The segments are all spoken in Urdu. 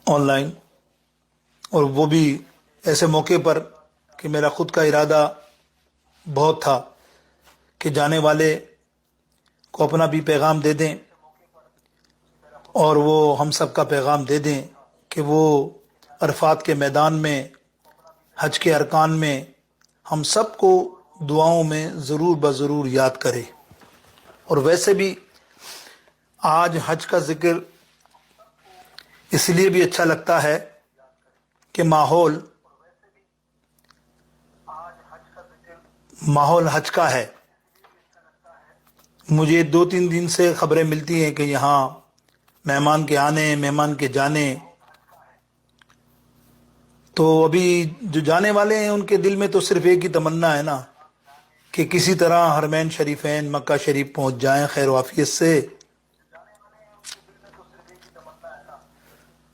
آن لائن، اور وہ بھی ایسے موقع پر کہ میرا خود کا ارادہ بہت تھا کہ جانے والے کو اپنا بھی پیغام دے دیں اور وہ ہم سب کا پیغام دے دیں کہ وہ عرفات کے میدان میں، حج کے ارکان میں ہم سب کو دعاؤں میں ضرور بضرور یاد کرے۔ اور ویسے بھی آج حج کا ذکر اس لیے بھی اچھا لگتا ہے کہ ماحول حج کا ہے۔ مجھے 2-3 دن سے خبریں ملتی ہیں کہ یہاں مہمان کے آنے، مہمان کے جانے، تو ابھی جو جانے والے ہیں ان کے دل میں تو صرف ایک ہی تمنا ہے نا کہ کسی طرح حرمین شریفین مکہ شریف پہنچ جائیں خیر و عافیت سے۔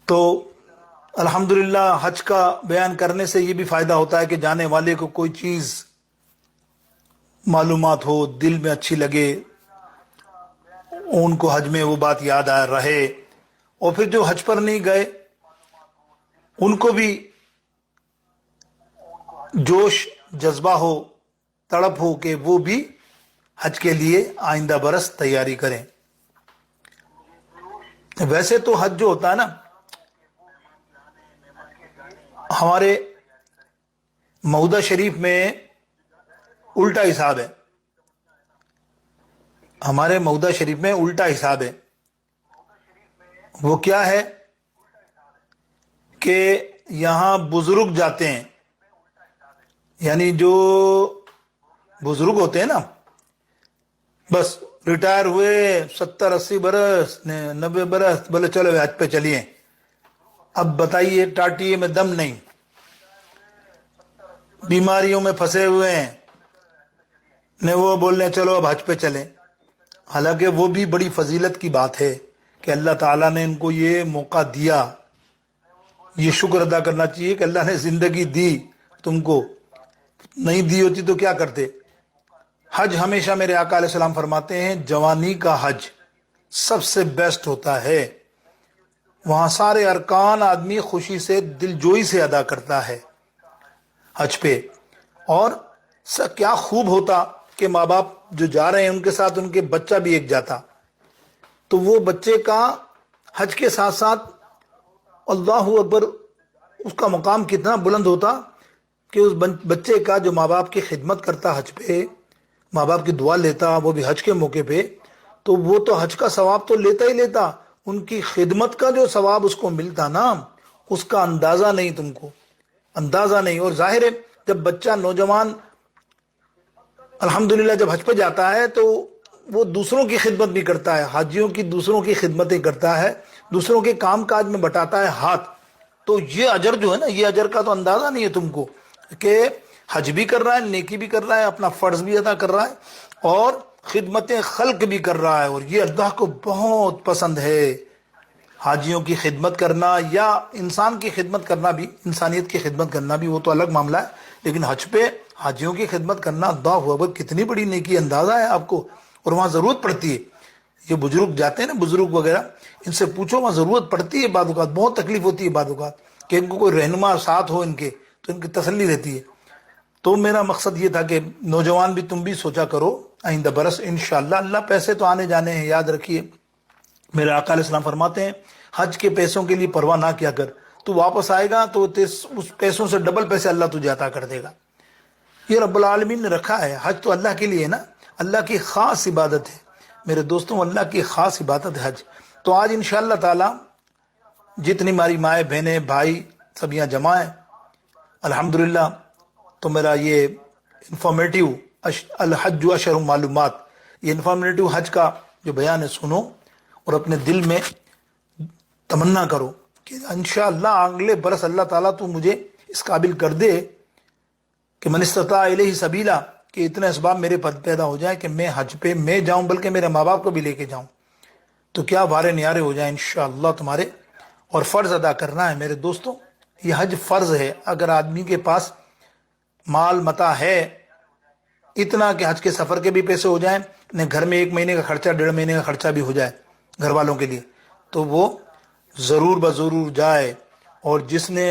تو الحمدللہ حج کا بیان کرنے سے یہ بھی فائدہ ہوتا ہے کہ جانے والے کو کوئی چیز معلومات ہو، دل میں اچھی لگے، ان کو حج میں وہ بات یاد آ رہے، اور پھر جو حج پر نہیں گئے ان کو بھی جوش جذبہ ہو، تڑپ ہو کہ وہ بھی حج کے لیے آئندہ برس تیاری کریں۔ ویسے تو حج جو ہوتا ہے نا، ہمارے مودہ شریف میں الٹا حساب ہے، ہمارے مودہ شریف میں الٹا حساب ہے۔ وہ کیا ہے کہ یہاں بزرگ جاتے ہیں، یعنی جو بزرگ ہوتے ہیں نا، بس ریٹائر ہوئے 70-80 برس 90 برس، بولے چلو حج پہ چلیے، اب بتائیے ٹاٹیے میں دم نہیں، بیماریوں میں پھنسے ہوئے ہیں، نے وہ بول رہے ہیں چلو اب حج پہ چلیں۔ حالانکہ وہ بھی بڑی فضیلت کی بات ہے کہ اللہ تعالیٰ نے ان کو یہ موقع دیا، یہ شکر ادا کرنا چاہیے کہ اللہ نے زندگی دی، تم کو نہیں دی ہوتی تو کیا کرتے۔ حج ہمیشہ میرے آقا علیہ السلام فرماتے ہیں جوانی کا حج سب سے بیسٹ ہوتا ہے، وہاں سارے ارکان آدمی خوشی سے دلجوئی سے ادا کرتا ہے حج پہ۔ اور کیا خوب ہوتا کہ ماں باپ جو جا رہے ہیں ان کے ساتھ ان کے بچہ بھی ایک جاتا، تو وہ بچے کا حج کے ساتھ ساتھ اللہ اکبر اس کا مقام کتنا بلند ہوتا کہ اس بچے کا جو ماں باپ کی خدمت کرتا حج پہ، ماں باپ کی دعا لیتا، وہ بھی حج کے موقع پہ، تو وہ تو حج کا ثواب تو لیتا ہی لیتا، ان کی خدمت کا جو ثواب اس کو ملتا نا، اس کا اندازہ نہیں، تم کو اندازہ نہیں۔ اور ظاہر ہے جب بچہ نوجوان الحمدللہ جب حج پہ جاتا ہے تو وہ دوسروں کی خدمت بھی کرتا ہے، حاجیوں کی دوسروں کی خدمتیں کرتا ہے، دوسروں کے کام کاج میں بٹاتا ہے ہاتھ، تو یہ اجر جو ہے نا، یہ اجر کا تو اندازہ نہیں ہے تم کو کہ حج بھی کر رہا ہے، نیکی بھی کر رہا ہے، اپنا فرض بھی ادا کر رہا ہے اور خدمت خلق بھی کر رہا ہے، اور یہ اللہ کو بہت پسند ہے۔ حاجیوں کی خدمت کرنا یا انسان کی خدمت کرنا بھی، انسانیت کی خدمت کرنا بھی وہ تو الگ معاملہ ہے، لیکن حج پہ حاجیوں کی خدمت کرنا اللہ اکبر کتنی بڑی نیکی، اندازہ ہے آپ کو۔ اور وہاں ضرورت پڑتی ہے، یہ بزرگ جاتے ہیں نا، بزرگ وغیرہ، ان سے پوچھو، وہاں ضرورت پڑتی ہے بعض اوقات، بہت تکلیف ہوتی ہے بعض اوقات کہ ان کو کوئی رہنما ساتھ ہو ان کے، تو ان کی تسلی رہتی ہے۔ تو میرا مقصد یہ تھا کہ نوجوان بھی تم بھی سوچا کرو آئندہ برس انشاءاللہ، اللہ پیسے تو آنے جانے ہیں، یاد رکھیے میرے آقا علیہ السلام فرماتے ہیں حج کے پیسوں کے لیے پرواہ نہ کیا کر، تو واپس آئے گا تو اس پیسوں سے ڈبل پیسے اللہ تجھے عطا کر دے گا۔ یہ رب العالمین نے رکھا ہے، حج تو اللہ کے لیے ہے نا، اللہ کی خاص عبادت ہے میرے دوستوں، اللہ کی خاص عبادت ہے حج۔ تو آج انشاءاللہ تعالی جتنی ہماری مائیں بہنیں بھائی سب یہاں جمع ہیں الحمدللہ، تو میرا یہ انفارمیٹیو الحج اشہر معلومات، یہ انفارمیٹیو حج کا جو بیان ہے سنو، اور اپنے دل میں تمنا کرو کہ انشاءاللہ اگلے برس اللہ تعالیٰ تو مجھے اس قابل کر دے کہ من استطاع الیہ سبیلا، کہ اتنے اسباب میرے پد پیدا ہو جائیں کہ میں حج پہ میں جاؤں، بلکہ میرے ماں باپ کو بھی لے کے جاؤں، تو کیا وارے نیارے ہو جائیں انشاءاللہ تمہارے۔ اور فرض ادا کرنا ہے میرے دوستوں، یہ حج فرض ہے۔ اگر آدمی کے پاس مال متا ہے اتنا کہ حج کے سفر کے بھی پیسے ہو جائیں، گھر میں 1 مہینے کا خرچہ 1.5 مہینے کا خرچہ بھی ہو جائے گھر والوں کے لیے، تو وہ ضرور بضرور جائے۔ اور جس نے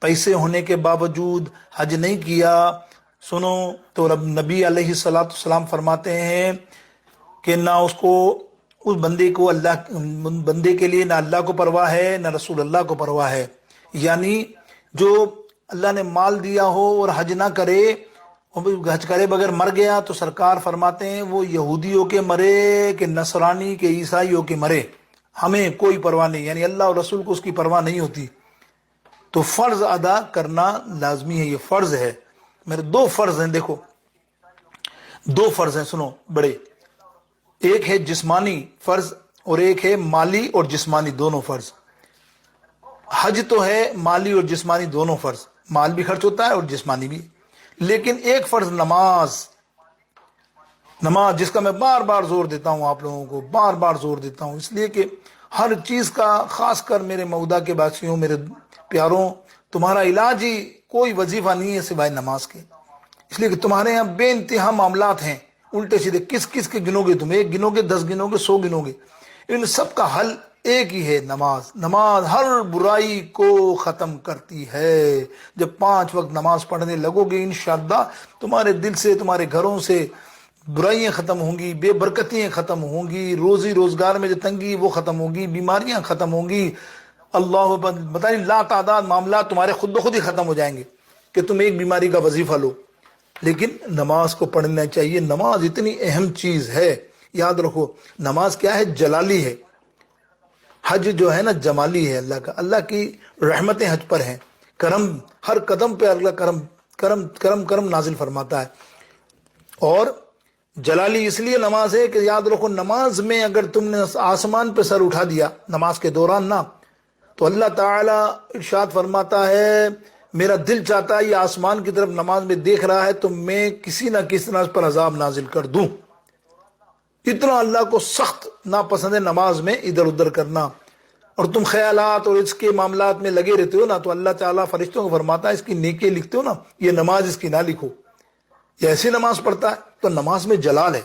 پیسے ہونے کے باوجود حج نہیں کیا، سنو تو رب نبی علیہ الصلوۃ والسلام فرماتے ہیں کہ نہ اس بندے کو بندے کے لیے نہ اللہ کو پرواہ ہے نہ رسول اللہ کو پرواہ ہے. یعنی جو اللہ نے مال دیا ہو اور حج نہ کرے، حج کرے بغیر مر گیا، تو سرکار فرماتے ہیں وہ یہودیوں کے مرے کہ نصرانی کے عیسائیوں کے مرے، ہمیں کوئی پرواہ نہیں. یعنی اللہ اور رسول کو اس کی پرواہ نہیں ہوتی. تو فرض ادا کرنا لازمی ہے، یہ فرض ہے. میرے دو فرض ہیں، دیکھو دو فرض ہیں، سنو بڑے. ایک ہے جسمانی فرض اور ایک ہے مالی اور جسمانی دونوں فرض. حج تو ہے مالی اور جسمانی دونوں فرض، مال بھی خرچ ہوتا ہے اور جسمانی بھی. لیکن ایک فرض نماز جس کا میں بار بار زور دیتا ہوں، آپ لوگوں کو بار بار زور دیتا ہوں، اس لیے کہ ہر چیز کا، خاص کر میرے مودہ کے باسیوں، میرے پیاروں، تمہارا علاج ہی کوئی وظیفہ نہیں ہے سوائے نماز کے. اس لیے کہ تمہارے یہاں بے انتہا معاملات ہیں الٹے سیدھے. کس کس کے گنو گے تم؟ ایک گنو گے، 10 گنو گے، 100 گنو گے. ان سب کا حل ایک ہی ہے، نماز. نماز ہر برائی کو ختم کرتی ہے. جب 5 وقت نماز پڑھنے لگو گے انشاءاللہ تمہارے دل سے، تمہارے گھروں سے برائیاں ختم ہوں گی، بے برکتیاں ختم ہوں گی، روزی روزگار میں جو تنگی وہ ختم ہوگی، بیماریاں ختم ہوں گی. اللہ بتائیں لا تعداد معاملات تمہارے خود بخود ہی ختم ہو جائیں گے کہ تم ایک بیماری کا وظیفہ لو. لیکن نماز کو پڑھنا چاہیے. نماز اتنی اہم چیز ہے، یاد رکھو. نماز کیا ہے؟ جلالی ہے. حج جو ہے نا جمالی ہے اللہ کا. اللہ کی رحمتیں حج پر ہیں، کرم ہر قدم پہ اللہ کرم کرم کرم کرم نازل فرماتا ہے. اور جلالی اس لیے نماز ہے کہ یاد رکھو نماز میں اگر تم نے آسمان پہ سر اٹھا دیا نماز کے دوران نا، تو اللہ تعالیٰ ارشاد فرماتا ہے میرا دل چاہتا ہے یہ آسمان کی طرف نماز میں دیکھ رہا ہے تو میں کسی نہ کسی طرح اس پر عذاب نازل کر دوں. اتنا اللہ کو سخت ناپسند ہے نماز میں ادھر ادھر کرنا. اور تم خیالات اور اس کے معاملات میں لگے رہتے ہو نا، تو اللہ تعالیٰ فرشتوں کو فرماتا ہے اس کی نیکی لکھتے ہو نا، یہ نماز اس کی نہ لکھو. یہ ایسی نماز پڑھتا ہے. تو نماز میں جلال ہے،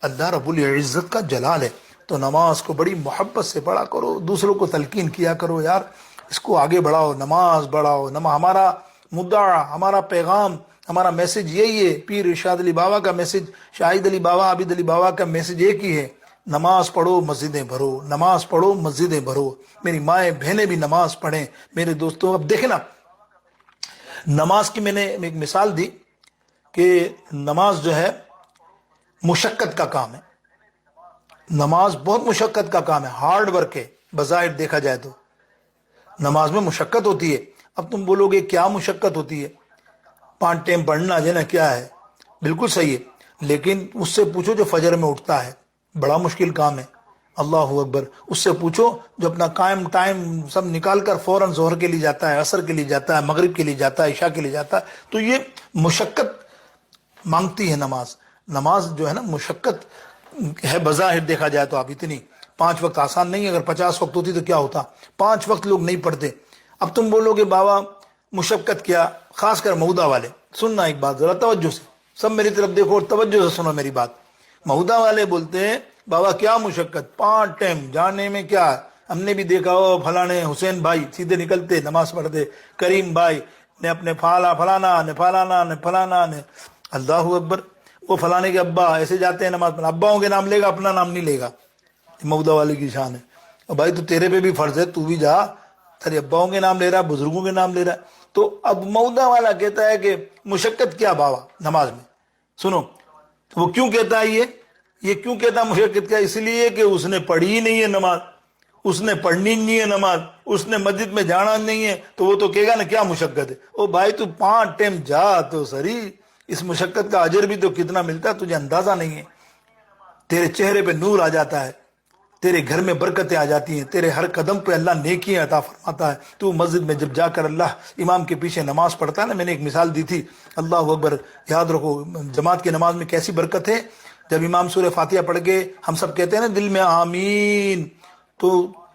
اللہ رب العزت کا جلال ہے. تو نماز کو بڑی محبت سے پڑھا کرو، دوسروں کو تلقین کیا کرو، یار اس کو آگے بڑھاؤ، نماز بڑھاؤ. ہمارا مدعا، ہمارا پیغام، ہمارا میسج یہی ہے. پیر ارشاد علی بابا کا میسج، شاہد علی بابا، عابد علی بابا کا میسج ایک ہی ہے، نماز پڑھو مسجدیں بھرو، نماز پڑھو مسجدیں بھرو. میری مائیں بہنیں بھی نماز پڑھیں. میرے دوستوں اب دیکھیں نا، نماز کی میں نے ایک مثال دی کہ نماز جو ہے مشقت کا کام ہے. نماز بہت مشقت کا کام ہے، ہارڈ ورک ہے. بظاہر دیکھا جائے تو نماز میں مشقت ہوتی ہے. اب تم بولو گے کیا مشقت ہوتی ہے؟ 5 ٹائم پڑھنا جو ہے نا کیا ہے؟ بالکل صحیح ہے، لیکن اس سے پوچھو جو فجر میں اٹھتا ہے، بڑا مشکل کام ہے. اللہ اکبر. اس سے پوچھو جو اپنا ٹائم سب نکال کر فوراً ظہر کے لیے جاتا ہے، عصر کے لیے جاتا ہے، مغرب کے لیے جاتا ہے، عشاء کے لیے جاتا ہے. تو یہ مشقت مانگتی ہے نماز. نماز جو ہے نا مشقت ہے بظاہر دیکھا جائے تو. آپ اتنی 5 وقت آسان نہیں ہے. اگر 50 وقت ہوتی تو کیا ہوتا؟ 5 وقت لوگ نہیں پڑھتے. اب تم بولو گے بابا مشقت کیا؟ خاص کر مودہ والے سننا ایک بات ذرا توجہ سے، سب میری طرف دیکھو اور توجہ سے سنو میری بات. مودہ والے بولتے ہیں بابا کیا مشقت، 5 ٹائم جانے میں کیا ہے؟ ہم نے بھی دیکھا ہو فلانے حسین بھائی سیدھے نکلتے نماز پڑھتے، کریم بھائی نے اپنے فلانا نے اللہ اکبر. وہ فلانے کے ابا ایسے جاتے ہیں نماز پڑھنے، اباؤں کے نام لے گا اپنا نام نہیں لے گا. مودہ والے کی شان ہے. اور بھائی تو تیرے پہ بھی فرض ہے، تو بھی جا، تیرے اباؤں کے نام لے رہا ہے، بزرگوں کے نام لے رہا ہے. تو اب مودہ والا کہتا ہے کہ مشقت کیا بابا نماز میں؟ سنو وہ کیوں کہتا ہے یہ کیوں کہتا ہے مشقت کیا؟ اس لیے کہ اس نے پڑھی ہی نہیں ہے نماز، اس نے پڑھنی نہیں ہے نماز، اس نے مسجد میں جانا نہیں ہے. تو وہ تو کہے گا نا کیا مشقت ہے. او بھائی تو 5 ٹائم جا تو سری، اس مشقت کا اجر بھی تو کتنا ملتا ہے تجھے اندازہ نہیں ہے. تیرے چہرے پہ نور آ جاتا ہے، تیرے گھر میں برکتیں آ جاتی ہیں، تیرے ہر قدم پہ اللہ نیکیاں عطا فرماتا ہے. تو مسجد میں جب جا کر اللہ امام کے پیچھے نماز پڑھتا ہے نا، میں نے ایک مثال دی تھی، اللہ اکبر. یاد رکھو جماعت کی نماز میں کیسی برکت ہے. جب امام سورہ فاتحہ پڑھ کے ہم سب کہتے ہیں نا دل میں آمین، تو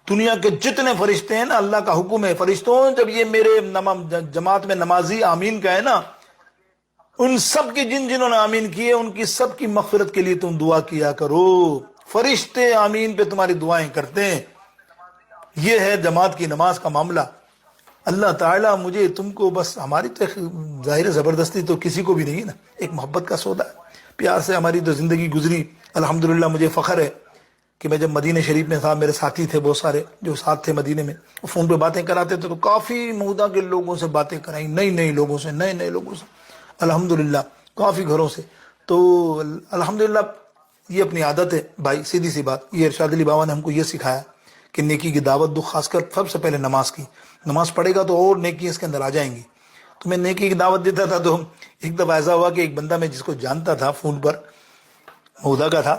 دنیا کے جتنے فرشتے ہیں نا، اللہ کا حکم ہے فرشتوں جب یہ میرے جماعت میں نمازی آمین کا ہے نا، ان سب کی جنہوں نے آمین کیے ان کی سب کی مغفرت کے لیے تم دعا کیا کرو. فرشتے آمین پہ تمہاری دعائیں کرتے ہیں. یہ ہے جماعت کی نماز کا معاملہ. اللہ تعالیٰ مجھے تم کو بس، ہماری تو ظاہر زبردستی تو کسی کو بھی نہیں ہے نا، ایک محبت کا سودا ہے، پیار سے ہماری تو زندگی گزری. الحمدللہ مجھے فخر ہے کہ میں جب مدینہ شریف میں تھا، میرے ساتھی تھے بہت سارے جو ساتھ تھے مدینے میں، وہ فون پہ باتیں کراتے تھے، تو کافی مودہ کے لوگوں سے باتیں کرائیں، نئے لوگوں سے، نئے لوگوں سے، الحمدللہ کافی گھروں سے. تو الحمدللہ یہ اپنی عادت ہے بھائی، سیدھی سی بات. یہ ارشاد علی بابا نے ہم کو یہ سکھایا کہ نیکی کی دعوت دو، خاص کر سب سے پہلے نماز کی. نماز پڑھے گا تو اور نیکی اس کے اندر آ جائیں گی. تو میں نیکی کی دعوت دیتا تھا، تو ایک دفعہ ایسا ہوا کہ ایک بندہ میں جس کو جانتا تھا فون پر، مودہ کا تھا،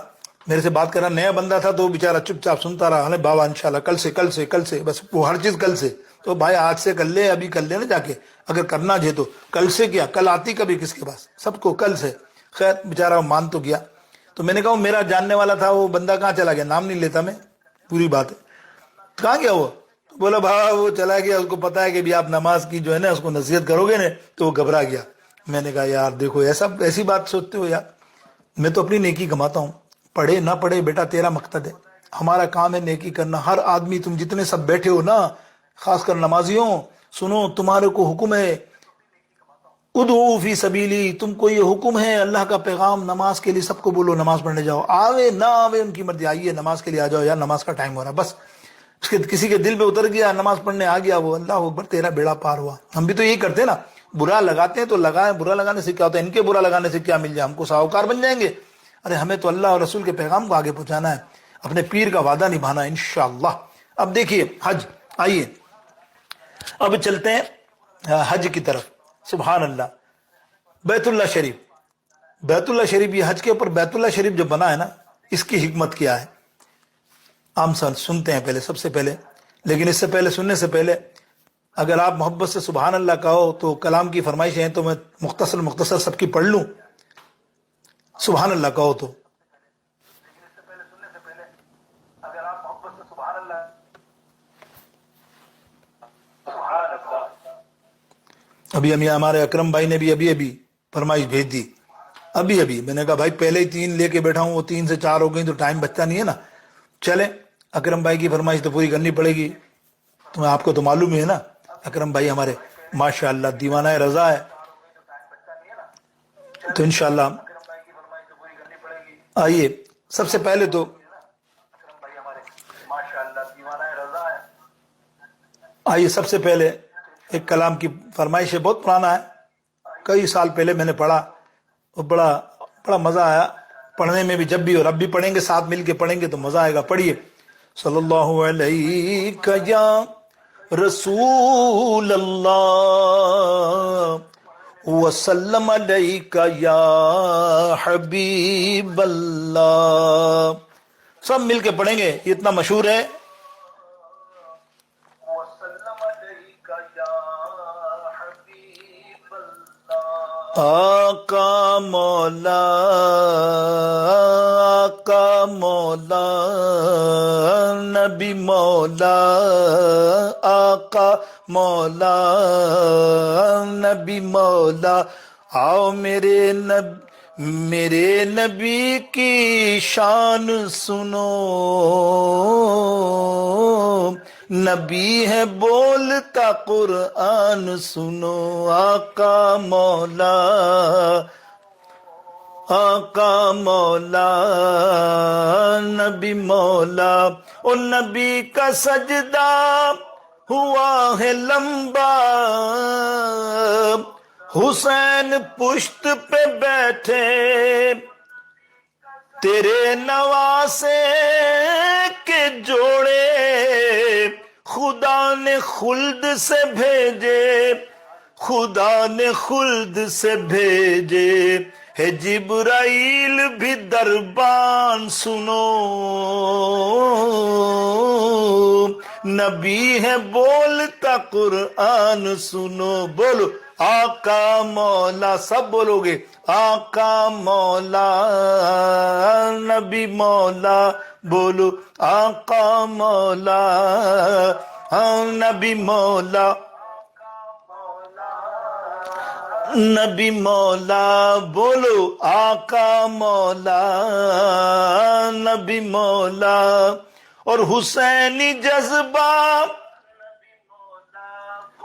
میرے سے بات کرنا نیا بندہ تھا، تو بیچارہ چپ چاپ سنتا رہا. ارے بابا انشاءاللہ کل سے بس، وہ ہر چیز کل سے. تو بھائی آج سے کر لے، ابھی کر لے نا جا کے، اگر کرنا ہے تو. کل سے کیا، کل آتی کبھی کس کے پاس، سب کو کل سے. خیر بیچارہ مان تو گیا. تو میں نے کہا میرا جاننے والا تھا، وہ بندہ کہاں چلا گیا، نام نہیں لیتا میں، پوری بات ہے. کہاں گیا وہ؟ بولا بھائی وہ چلا گیا، اس کو پتا ہے کہ بھی آپ نماز کی جو ہے نا اس کو نصیحت کرو گے نا، تو وہ گھبرا گیا. میں نے کہا یار دیکھو ایسی بات سوچتے ہو یار، میں تو اپنی نیکی کماتا ہوں، پڑھے نہ پڑھے بیٹا تیرا مقصد ہے، ہمارا کام ہے نیکی کرنا. ہر آدمی، تم جتنے سب بیٹھے ہو نا، خاص کر نمازیوں، سنو تمہارے کو حکم ہے، ادعو فی سبیلی، تم کو یہ حکم ہے، اللہ کا پیغام نماز کے لیے سب کو بولو نماز پڑھنے جاؤ. آوے نہ آوے ان کی مرضی، آئیے نماز کے لیے آ جاؤ یار، نماز کا ٹائم ہو رہا. بس اس کے کسی کے دل میں اتر گیا، نماز پڑھنے آ گیا وہ، اللہ اکبر، تیرا بیڑا پار ہوا. ہم بھی تو یہی کرتے ہیں نا، برا لگاتے ہیں تو لگائیں، برا لگانے سے کیا ہوتا ہے، ان کے برا لگانے سے کیا مل جائے، ہم کو ساہوکار بن جائیں گے. ارے ہمیں تو اللہ اور رسول کے پیغام کو آگے پہنچانا ہے، اپنے پیر کا وعدہ نبھانا ہے انشاءاللہ. اب دیکھیے حج، آئیے اب چلتے ہیں حج کی طرف. سبحان اللہ. بیت اللہ شریف، بیت اللہ شریف، یہ حج کے اوپر بیت اللہ شریف جو بنا ہے نا، اس کی حکمت کیا ہے، عام سنتے ہیں پہلے، سب سے پہلے. لیکن اس سے پہلے، سننے سے پہلے، اگر آپ محبت سے سبحان اللہ کہو تو کلام کی فرمائشیں ہیں، تو میں مختصر سب کی پڑھ لوں. سبحان اللہ کہو تو. ابھی ہمارے اکرم بھائی نے بھی ابھی فرمائش بھیج دی، ابھی میں نے کہا بھائی پہلے ہی 3 لے کے بیٹھا ہوں، وہ 3 سے 4 ہو گئی تو ٹائم بچتا نہیں ہے نا. چلے اکرم بھائی کی فرمائش تو پوری کرنی پڑے گی. تو آپ کو تو معلوم ہی ہے نا، اکرم بھائی ہمارے ماشاءاللہ دیوانہ رضا ہے. تو انشاءاللہ آئیے سب سے پہلے تو سب سے پہلے ایک کلام کی فرمائش ہے، بہت پرانا ہے، کئی سال پہلے میں نے پڑھا، اور بڑا مزہ آیا پڑھنے میں بھی. جب بھی، اور اب بھی پڑھیں گے، ساتھ مل کے پڑھیں گے تو مزہ آئے گا. پڑھیے. صلی اللہ علیہ یا رسول اللہ وسلم علیک یا حبیب اللہ. سب مل کے پڑھیں گے، یہ اتنا مشہور ہے. آقا مولا، آقا مولا، نبی مولا، آقا مولا، نبی مولا. آؤ میرے نبی کی شان سنو، نبی ہے بولتا قرآن سنو. آقا مولا، آقا مولا، نبی مولا. اور نبی کا سجدہ ہوا ہے لمبا، حسین پشت پہ بیٹھے تیرے نواسے کے جوڑے، خدا نے خلد سے بھیجے، خدا نے خلد سے بھیجے. ہے جبرائیل بھی دربان سنو، نبی ہے بولتا قرآن سنو. بولو آقا مولا، سب بولو گے آقا مولا، نبی مولا. بولو آقا مولا، نبی مولا، نبی مولا. بولو آقا مولا، نبی مولا. اور حسینی جذبہ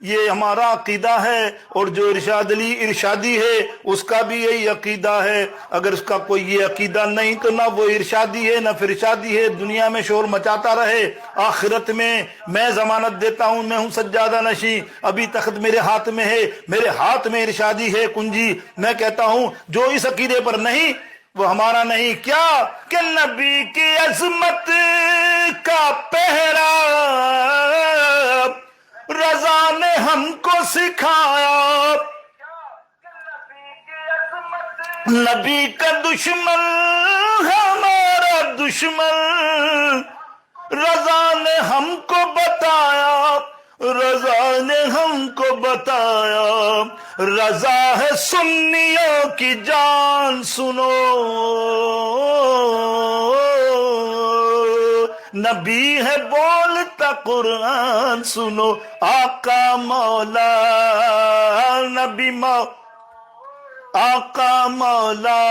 یہ ہمارا عقیدہ ہے، اور جو ارشاد علی ارشادی ہے اس کا بھی یہی عقیدہ ہے۔ اگر اس کا کوئی یہ عقیدہ نہیں تو نہ وہ ارشادی ہے نہ پھر ارشادی ہے، دنیا میں شور مچاتا رہے، آخرت میں ضمانت دیتا ہوں، میں ہوں سجادہ نشیں، ابھی تخت میرے ہاتھ میں ہے، میرے ہاتھ میں ارشادی ہے کنجی، میں کہتا ہوں جو اس عقیدے پر نہیں وہ ہمارا نہیں۔ کیا کہ نبی کی عظمت کا پہرا رضا نے ہم کو سکھایا، نبی کا دشمن ہمارا دشمن، رضا نے ہم کو بتایا، رضا نے ہم کو بتایا، رضا ہے سنیوں کی جان سنو، نبی ہے بولتا قرآن سنو، آقا مولا نبی آقا مولا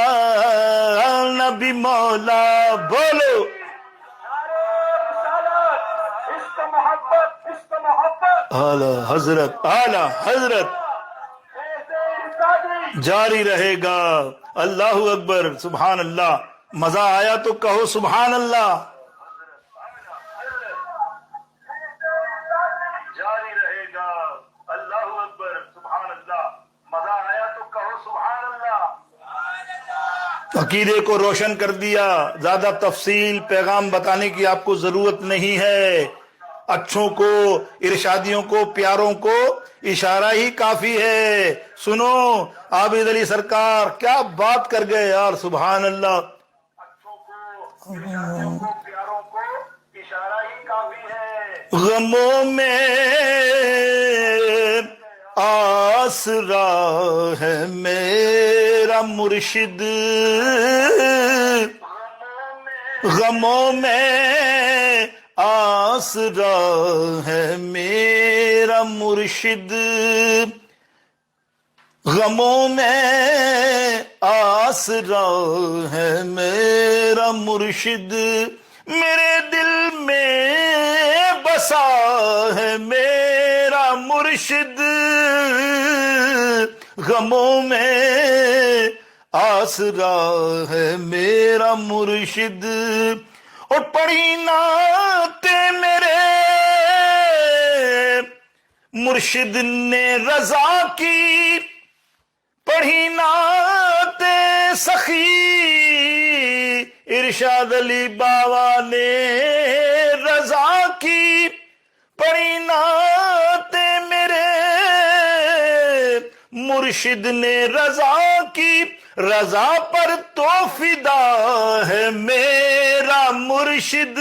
نبی مولا، بولو اعلی حضرت، اعلی حضرت جاری رہے گا۔ اللہ اکبر، سبحان اللہ، مزہ آیا تو کہو سبحان اللہ، جاری رہے گا۔ اللہ اکبر، سبحان اللہ، مزہ آیا تو کہو سبحان اللہ۔ عقیدے کو روشن کر دیا، زیادہ تفصیل پیغام بتانے کی آپ کو ضرورت نہیں ہے، اچھوں کو، ارشادیوں کو، پیاروں کو اشارہ ہی کافی ہے۔ سنو عابد علی سرکار کیا بات کر گئے یار، سبحان اللہ، اچھوں کو، ارشادیوں کو، پیاروں کو اشارہ ہی کافی ہے۔ غموں میں آسرا ہے میرا مرشد، غموں میں آسرا ہے میرا مرشد، غموں میں آسرا ہے میرا مرشد، میرے دل میں بسا ہے میرا مرشد، غموں میں آسرا ہے میرا مرشد، اور پڑھی نعت میرے مرشد نے رضا کی، پڑھی نعت سخی ارشاد علی بابا نے رضا کی، پڑھی نعت میرے مرشد نے رضا کی، رضا پر تو فدا ہے میرا مرشد،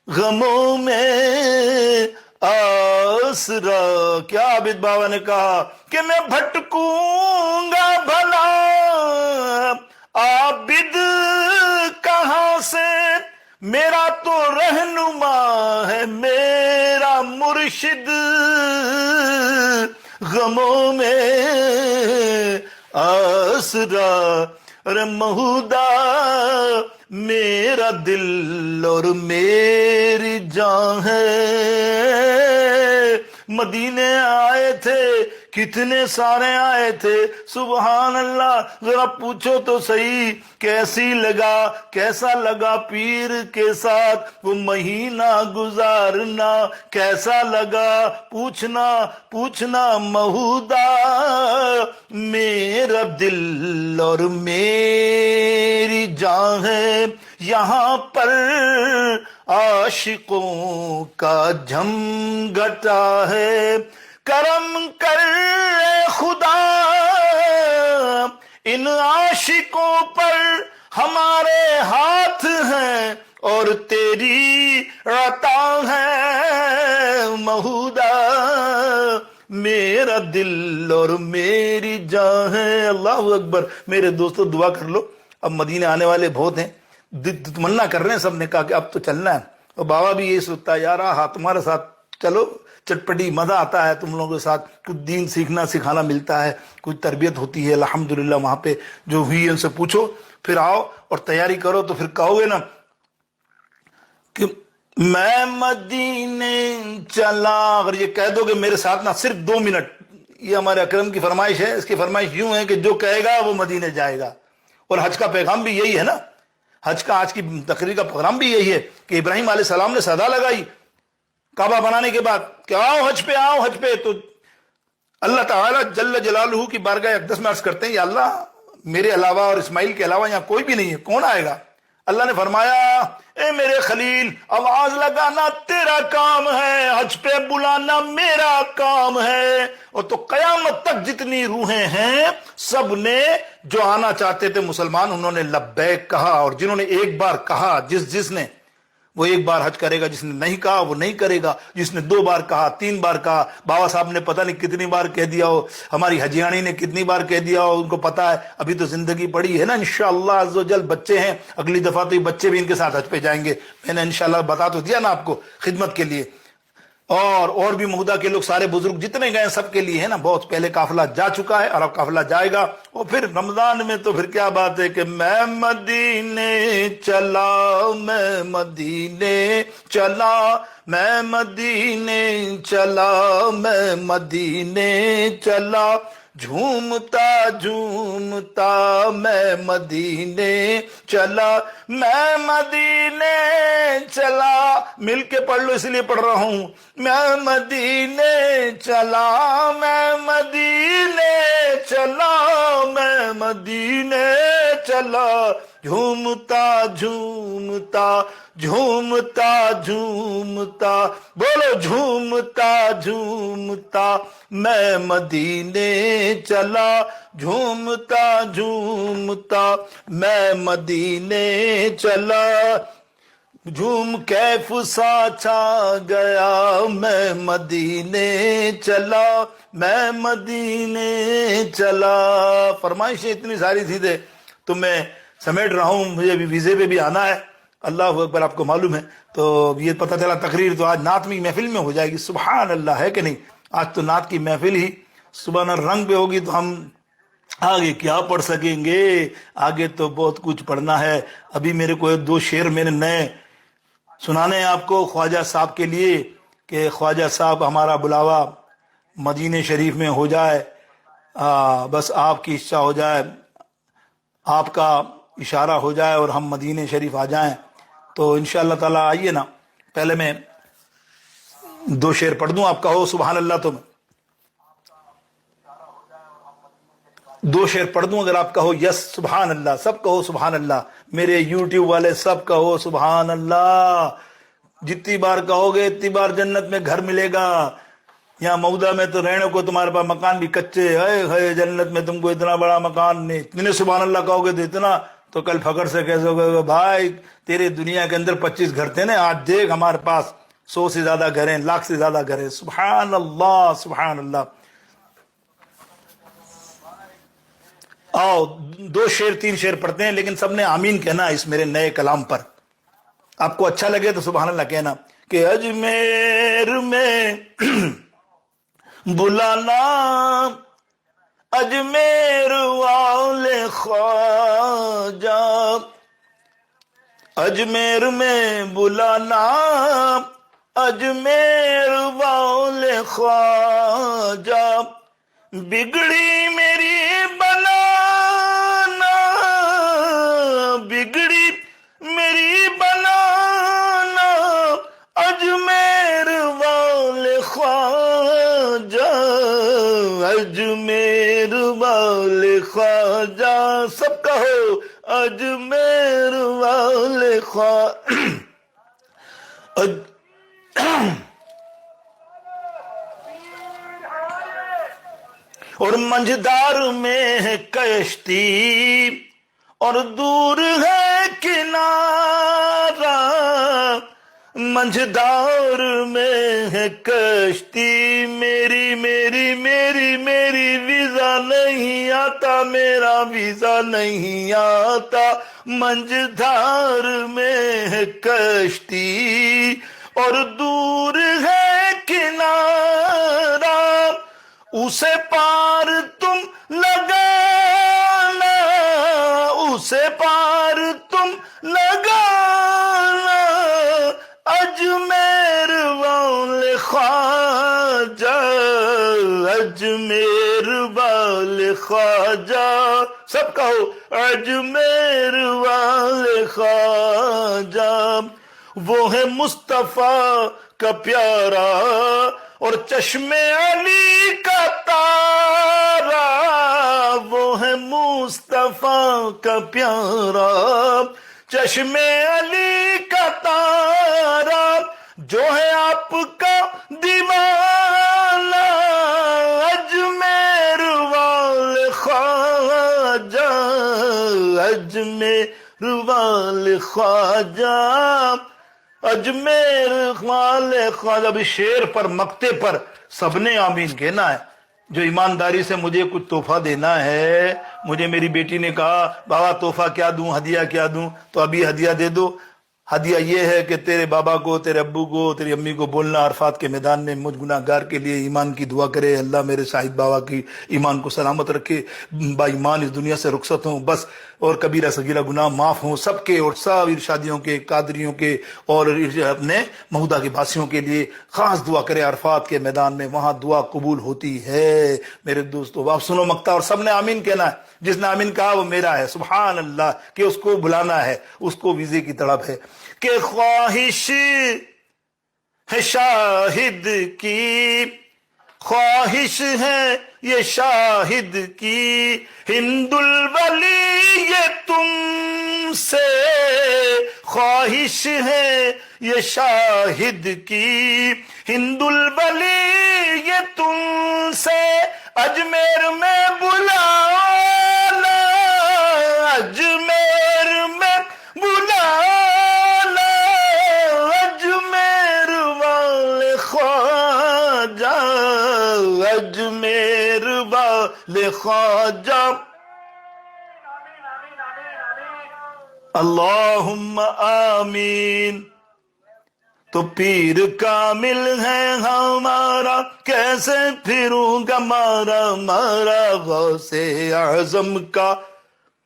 غموں میں آسرا۔ کیا عابد بابا نے کہا کہ میں بھٹکوں گا بھلا، عابد کہاں سے، میرا تو رہنما ہے میرا مرشد، غموں میں آسرا، ارے مہودا میرا دل اور میری جان ہے، مدینے آئے تھے کتنے سارے آئے تھے، سبحان اللہ، ذرا پوچھو تو صحیح کیسی لگا، کیسا لگا پیر کے ساتھ وہ مہینہ گزارنا، کیسا لگا پوچھنا مہودا میرا دل اور میری جان ہے، یہاں پر عاشقوں کا جھم گھٹا ہے، کرم کر اے خدا ان عاشقوں پر، ہمارے ہاتھ ہیں اور تیری عطا ہے، مہودا میرا دل اور میری جان ہے۔ اللہ اکبر۔ میرے دوستو دعا کر لو، اب مدینے آنے والے بہت ہیں، تمنا کر رہے ہیں، سب نے کہا کہ اب تو چلنا ہے، اور بابا بھی یہی سوچتا ہے یار ہاں تمہارے ساتھ چلو، چٹپٹی مزہ آتا ہے تم لوگوں کے ساتھ، کچھ دین سیکھنا سکھانا ملتا ہے، کچھ تربیت ہوتی ہے الحمدللہ، وہاں پہ جو ہوئی ہے ان سے پوچھو، پھر آؤ اور تیاری کرو، تو پھر کہو گے نا کہ میں مدینے چلا، اگر یہ کہہ دو گے میرے ساتھ نا صرف 2 منٹ، یہ ہمارے اکرم کی فرمائش ہے، اس کی فرمائش یوں ہے کہ جو کہے گا وہ مدینے جائے گا۔ اور حج کا پیغام بھی یہی ہے نا، حج کا آج کی تقریر کا پروگرام بھی یہی ہے کہ ابراہیم علیہ السلام نے صدا لگائی کعبہ بنانے کے بعد کہ آؤ حج پہ، آؤ حج پہ، تو اللہ تعالیٰ جل جلالہ کی بارگاہ اقدس میں عرض کرتے ہیں یا اللہ میرے علاوہ اور اسماعیل کے علاوہ یہاں کوئی بھی نہیں ہے، کون آئے گا؟ اللہ نے فرمایا اے میرے خلیل، آواز لگانا تیرا کام ہے، حج پہ بلانا میرا کام ہے۔ اور تو قیامت تک جتنی روحیں ہیں سب نے جو آنا چاہتے تھے مسلمان، انہوں نے لبیک کہا، اور جنہوں نے ایک بار کہا، جس نے وہ ایک بار حج کرے گا، جس نے نہیں کہا وہ نہیں کرے گا، جس نے 2 بار کہا، 3 بار کہا، بابا صاحب نے پتہ نہیں کتنی بار کہہ دیا ہو، ہماری حجیانی نے کتنی بار کہہ دیا ہو، ان کو پتا ہے ابھی تو زندگی پڑی ہے نا، انشاءاللہ عز و جل بچے ہیں، اگلی دفعہ تو یہ بچے بھی ان کے ساتھ حج پہ جائیں گے، میں نے انشاءاللہ بتا تو دیا نا آپ کو خدمت کے لیے، اور بھی مہدہ کے لوگ سارے بزرگ جتنے گئے سب کے لیے ہے نا، بہت پہلے قافلہ جا چکا ہے اور اب قافلہ جائے گا، اور پھر رمضان میں تو پھر کیا بات ہے کہ میں مدینے چلا، میں مدینے چلا، میں مدینے چلا، میں مدینے چلا، جھومتا جھومتا میں مدینے چلا، میں مدینے چلا، مل کے پڑھ لو اس لیے پڑھ رہا ہوں، میں مدینے چلا، میں مدینے چلا، میں مدینے چلا، جھومتا جھومتا جھومتا جھومتا، بولو جھومتا جھومتا میں مدینے چلا، جھومتا جھومتا میں مدینے چلا، جھوم کیف سا چھا گیا میں مدینے چلا، میں مدینے چلا۔ فرمائشیں اتنی ساری تھی تو میں سمیٹ رہا ہوں، مجھے بھی ویزے پہ بھی آنا ہے، اللہ اکبر، آپ کو معلوم ہے، تو یہ پتہ چلا تقریر تو آج نعت میں محفل میں ہو جائے گی، سبحان اللہ، ہے کہ نہیں؟ آج تو نعت کی محفل ہی صبح رنگ پہ ہوگی، تو ہم آگے کیا پڑھ سکیں گے؟ آگے تو بہت کچھ پڑھنا ہے۔ ابھی میرے کو 2 شعر میں نے نئے سنانے ہیں آپ کو خواجہ صاحب کے لیے، کہ خواجہ صاحب ہمارا بلاوا مدینہ شریف میں ہو جائے، بس آپ کی اچھا ہو جائے، آپ کا اشارہ ہو جائے اور ہم مدینہ شریف آ جائیں، تو انشاءاللہ تعالیٰ آئیے نا۔ پہلے میں 2 شعر پڑھ دوں، آپ کہو سبحان اللہ، تو 2 شعر پڑھ دوں، اگر آپ کہو یس سبحان اللہ، سب کہو سبحان اللہ، میرے یوٹیوب والے سب کہو سبحان اللہ، جتنی بار کہو گے اتنی بار جنت میں گھر ملے گا۔ یہاں مودہ میں تو رہنے کو تمہارے پاس مکان بھی کچے ہے، جنت میں تم کو اتنا بڑا مکان نہیں، اتنے سبحان اللہ کہو گے تو اتنا، تو کل فخر سے کیسے ہوگا بھائی تیرے دنیا کے اندر 25 گھر تھے نا، آج دیکھ ہمارے پاس 100 سے زیادہ گھر ہیں، لاکھ سے زیادہ گھر ہیں، سبحان اللہ سبحان اللہ۔ آؤ 2 شعر 3 شعر پڑھتے ہیں، لیکن سب نے آمین کہنا اس میرے نئے کلام پر، آپ کو اچھا لگے تو سبحان اللہ کہنا، کہ اجمیر میں بلانا اجمیر والے خواجہ، اجمیر میں بلانا اجمیر والے خواجہ، بگڑی میری بنانا، بگڑی میری بنانا اجمیر والے خواجہ، اجمیر والے خواجہ، سب کہو اجمیر والے خواجہ۔ اور منجدار میں ہے کشتی اور دور ہے کنارہ، منجدار میں ہے کشتی، میری میری میری میری ویزا نہیں آتا، میرا ویزا نہیں آتا، منجدار میں ہے کشتی اور دور ہے کنارہ، اسے پار تم لگانا، اسے پار تم لگانا، اجمیر خواجہ، سب کہو اجمیر والے خواجہ، وہ ہے مصطفیٰ کا پیارا اور چشم علی کا تارا، وہ ہے مصطفیٰ کا پیارا چشم علی کا تارا، جو ہے آپ کا دیوانہ اجمیر والے خواجہ، اجمیر والے خواجہ، اجمیر والے خواجہ۔ ابھی شعر پر مقطع پر سب نے آمین کہنا ہے۔ جو ایمانداری سے مجھے کچھ تحفہ دینا ہے، مجھے میری بیٹی نے کہا بابا تحفہ کیا دوں، ہدیہ کیا دوں، تو ابھی ہدیہ دے دو۔ ہدیہ یہ ہے کہ تیرے بابا کو، تیرے ابو کو، تیری امی کو بولنا عرفات کے میدان میں مجھ گناہ گار کے لیے ایمان کی دعا کرے، اللہ میرے شاہد بابا کی ایمان کو سلامت رکھے، با ایمان اس دنیا سے رخصت ہوں بس، اور کبیرہ صغیرہ گناہ معاف ہوں سب کے، اور سب ارشادیوں کے، قادریوں کے اور اپنے محدہ کے بھاسیوں کے لیے خاص دعا کرے عرفات کے میدان میں، وہاں دعا قبول ہوتی ہے میرے دوستو۔ آپ سنو مقطع اور سب نے آمین کہنا ہے، جس نے آمین کہا وہ میرا ہے، سبحان اللہ، کہ اس کو بلانا ہے، اس کو ویزے کی طلب ہے، کہ خواہش ہے شاہد کی، خواہش ہے یہ شاہد کی، ہند الولی یہ تم سے، خواہش ہے یہ شاہد کی، ہند الولی یہ تم سے، اجمیر میں بلانا، اجمیر میں بلانا، اجمیر والے خواجہ، اجمیر والے خواجہ، اللہم آمین۔ تو پیر کامل ہے ہمارا، کیسے پھروں گا مارا مارا، غوث اعظم کا